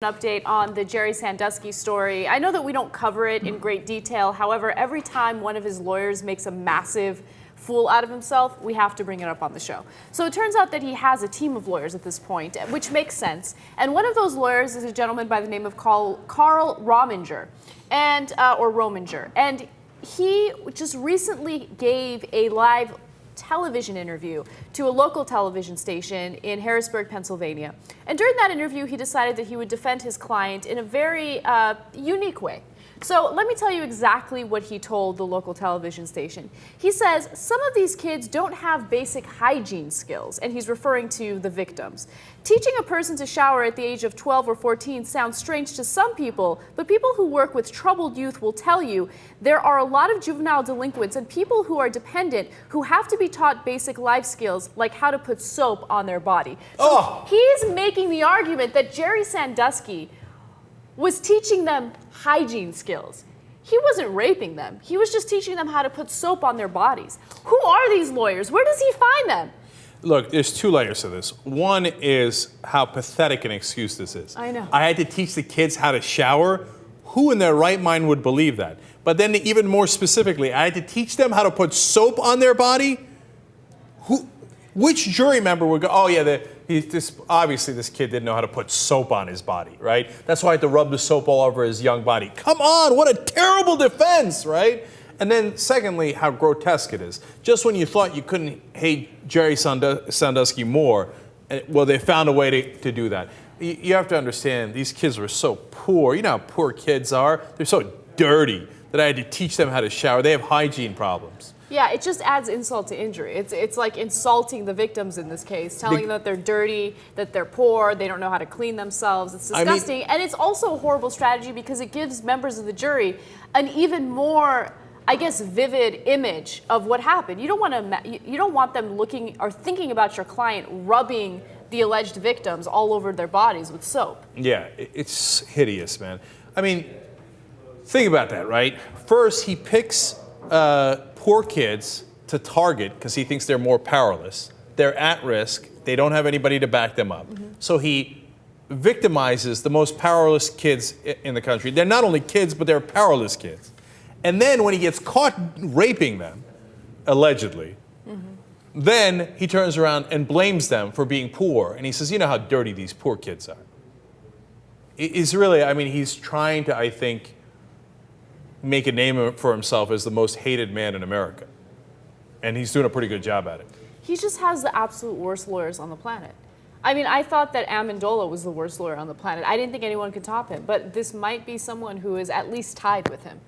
An update on the Jerry Sandusky story. I know that we don't cover it in great detail. However, every time one of his lawyers makes a massive fool out of himself, we have to bring it up on the show. So it turns out that he has a team of lawyers at this point, which makes sense. And one of those lawyers is a gentleman by the name of Carl Rominger, or Rominger. And he just recently gave a live television interview to a local television station in Harrisburg, Pennsylvania. And during that interview, he decided that he would defend his client in a very unique way. So let me tell you exactly what he told the local television station. He says, some of these kids don't have basic hygiene skills, and he's referring to the victims. Teaching a person to shower at the age of 12 or 14 sounds strange to some people, but people who work with troubled youth will tell you there are a lot of juvenile delinquents and people who are dependent who have to be taught basic life skills like how to put soap on their body. So he's making the argument that Jerry Sandusky was teaching them hygiene skills. He wasn't raping them. He was just teaching them how to put soap on their bodies. Who are these lawyers? Where does he find them? Look, there's two layers to this. One is how pathetic an excuse this is. I know. I had to teach the kids how to shower. Who in their right mind would believe that? But then even more specifically, I had to teach them how to put soap on their body? Which jury member would go, oh yeah, obviously this kid didn't know how to put soap on his body, right? That's why I had to rub the soap all over his young body. Come on, what a terrible defense, right? And then secondly, how grotesque it is. Just when you thought you couldn't hate Jerry Sandusky more, well, they found a way to do that. You have to understand, these kids were so poor. You know how poor kids are? They're so dirty that I had to teach them how to shower. They have hygiene problems. Yeah, it just adds insult to injury. It's like insulting the victims in this case, telling them that they're dirty, that they're poor, they don't know how to clean themselves. It's disgusting. And it's also a horrible strategy because it gives members of the jury an even more, I guess, vivid image of what happened. You don't want them looking or thinking about your client rubbing the alleged victims all over their bodies with soap. Yeah, it's hideous, man. I mean, think about that, right? First, he picks poor kids to target because he thinks they're more powerless. They're at risk. They don't have anybody to back them up. So he victimizes the most powerless kids in the country. They're not only kids, but they're powerless kids. And then when he gets caught raping them, allegedly, then he turns around and blames them for being poor. And he says, you know how dirty these poor kids are. It's really, I mean, he's trying to, I think, make a name for himself as the most hated man in America. And he's doing a pretty good job at it. He just has the absolute worst lawyers on the planet. I mean, I thought that Amendola was the worst lawyer on the planet. I didn't think anyone could top him, but this might be someone who is at least tied with him.